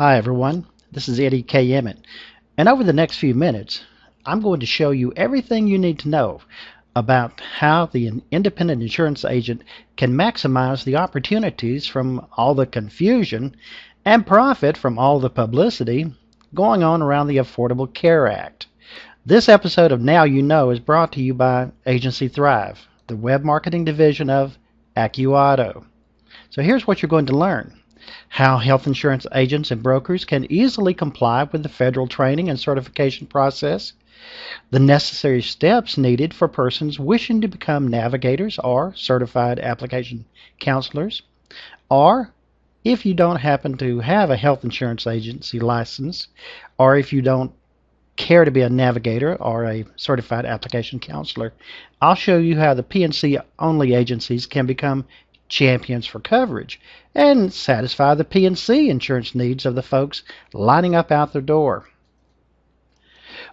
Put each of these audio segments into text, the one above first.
Hi everyone, this is Eddie K. Emmett, and over the next few minutes I'm going to show you everything you need to know about how the independent insurance agent can maximize the opportunities from all the confusion and profit from all the publicity going on around the Affordable Care Act. This episode of Now You Know is brought to you by Agency Thrive, the web marketing division of AccuAuto. So here's what you're going to learn. How health insurance agents and brokers can easily comply with the federal training and certification process, the necessary steps needed for persons wishing to become navigators or certified application counselors, or if you don't happen to have a health insurance agency license, or if you don't care to be a navigator or a certified application counselor, I'll show you how the P&C only agencies can become champions for coverage and satisfy the P&C insurance needs of the folks lining up out their door.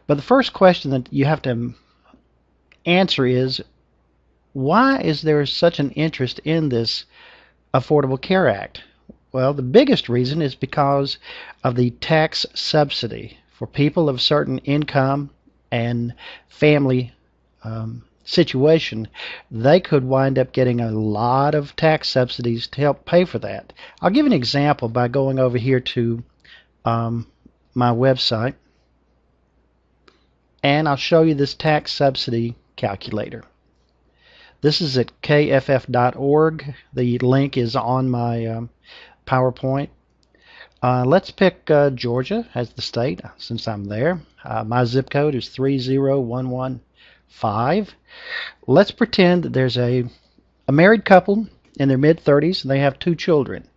But the first question that you have to answer is, why is there such an interest in this Affordable Care Act? Well, the biggest reason is because of the tax subsidy for people of certain income and family situation. They could wind up getting a lot of tax subsidies to help pay for that. I'll give an example by going over here to my website, and I'll show you this tax subsidy calculator. This is at kff.org. The link is on my PowerPoint. Let's pick Georgia as the state since I'm there. My zip code is 30115. Let's pretend that there's a married couple in their mid-30s and they have 2 children.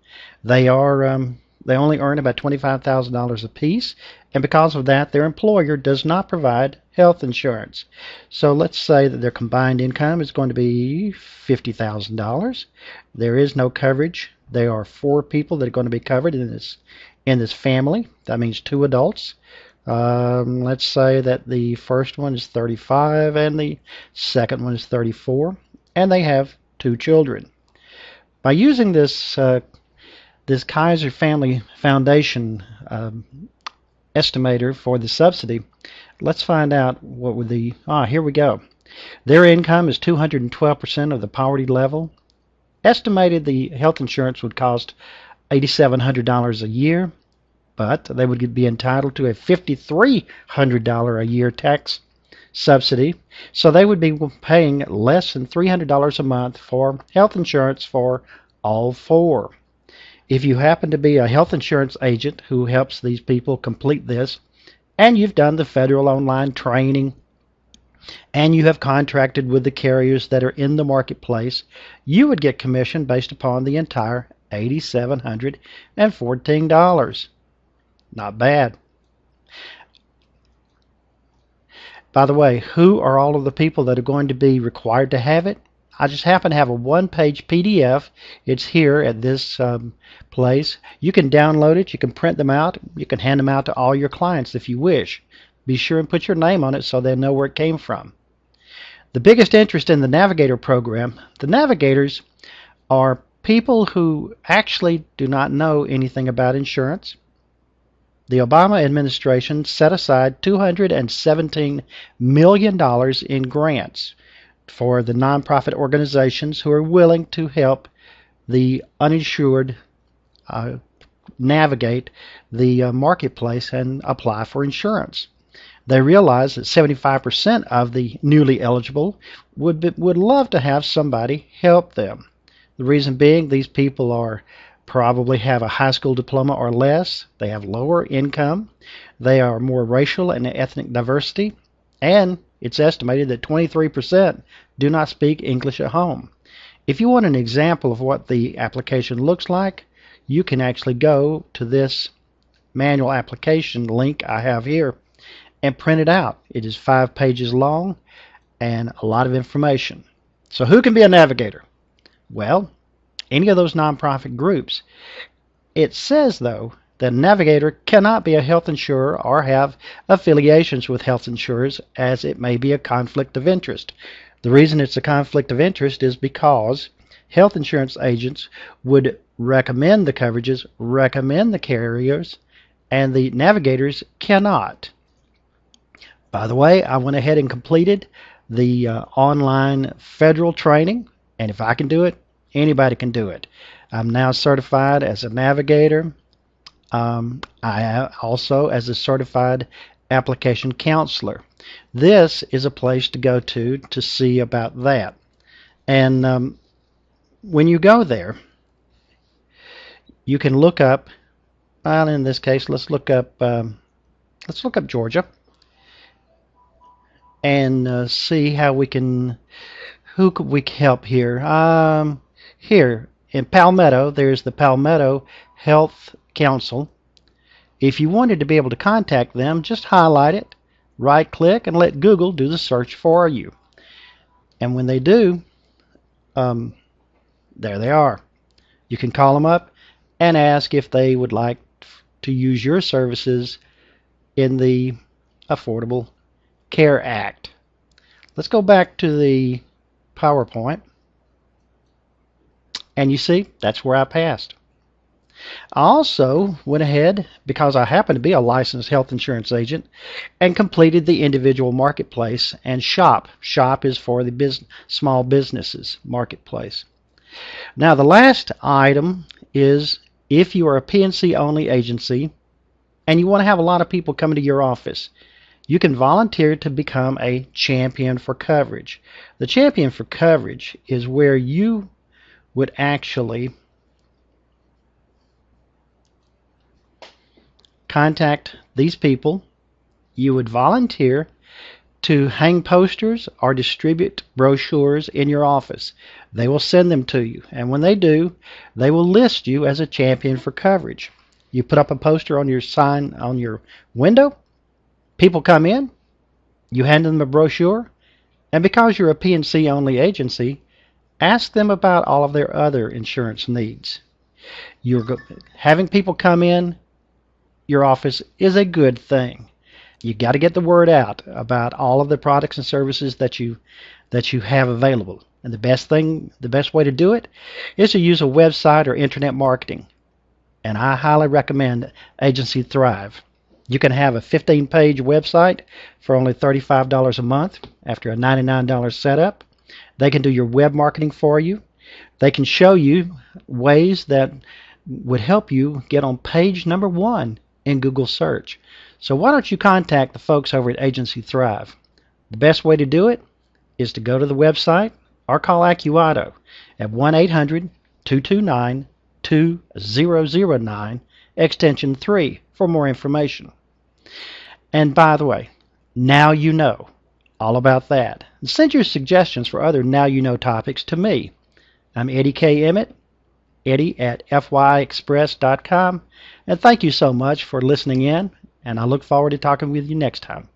They only earn about $25,000 apiece, and because of that their employer does not provide health insurance. So let's say that their combined income is going to be $50,000. There is no coverage. There are 4 people that are going to be covered in this family. That means 2 adults. Let's say that the first one is 35 and the second one is 34, and they have 2 children. By using this Kaiser Family Foundation estimator for the subsidy, let's find out what would here we go. Their income is 212% of the poverty level. Estimated the health insurance would cost $8,700 a year, but they would be entitled to a $5,300 a year tax subsidy, so they would be paying less than $300 a month for health insurance for all 4. If you happen to be a health insurance agent who helps these people complete this, and you've done the federal online training, and you have contracted with the carriers that are in the marketplace, you would get commission based upon the entire $8,714. Not bad. By the way, who are all of the people that are going to be required to have it? I just happen to have a 1-page PDF. It's here at this place. You can download it. You can print them out. You can hand them out to all your clients if you wish. Be sure and put your name on it so they'll know where it came from. The biggest interest in the Navigator program, the Navigators are people who actually do not know anything about insurance. The Obama administration set aside $217 million in grants for the nonprofit organizations who are willing to help the uninsured navigate the marketplace and apply for insurance. They realize that 75% of the newly eligible would love to have somebody help them. The reason being, these people probably have a high school diploma or less. They have lower income. They are more racial and ethnic diversity, and it's estimated that 23% do not speak English at home. If you want an example of what the application looks like, you can actually go to this manual application link I have here and print it out. It is 5 pages long and a lot of information. So who can be a navigator? Well, any of those nonprofit groups. It says, though, that a navigator cannot be a health insurer or have affiliations with health insurers, as it may be a conflict of interest. The reason it's a conflict of interest is because health insurance agents would recommend the coverages, recommend the carriers, and the Navigators cannot. By the way, I went ahead and completed the online federal training, and if I can do it, anybody can do it. I'm now certified as a Navigator. I also as a certified application counselor. This is a place to go to see about that. And when you go there, you can look up. Well, in this case, let's look up Georgia and see how we can. Who could we help here? Here in Palmetto, there's the Palmetto Health Council. If you wanted to be able to contact them, just highlight it, right-click, and let Google do the search for you. And when they do, there they are. You can call them up and ask if they would like to use your services in the Affordable Care Act. Let's go back to the PowerPoint. And you see, that's where I passed. I also went ahead, because I happen to be a licensed health insurance agent, and completed the individual marketplace and shop. Shop is for the small businesses marketplace. Now the last item is if you are a PNC only agency and you want to have a lot of people coming to your office, you can volunteer to become a champion for coverage. The champion for coverage is where you would actually contact these people. You would volunteer to hang posters or distribute brochures in your office. They will send them to you, and when they do, they will list you as a champion for coverage. You put up a poster on your sign on your window, people come in, you hand them a brochure, and because you're a PNC only agency, ask them about all of their other insurance needs. Having people come in your office is a good thing. You got to get the word out about all of the products and services that you have available. And the best way to do it is to use a website or internet marketing. And I highly recommend Agency Thrive. You can have a 15-page website for only $35 a month after a $99 setup. They can do your web marketing for you. They can show you ways that would help you get on page number 1 in Google search. So why don't you contact the folks over at Agency Thrive? The best way to do it is to go to the website or call AccuAuto at 1-800-229-2009 extension 3 for more information. And by the way, now you know all about that. And send your suggestions for other Now You Know topics to me. I'm Eddie K. Emmett, Eddie at fyexpress.com, and thank you so much for listening in, and I look forward to talking with you next time.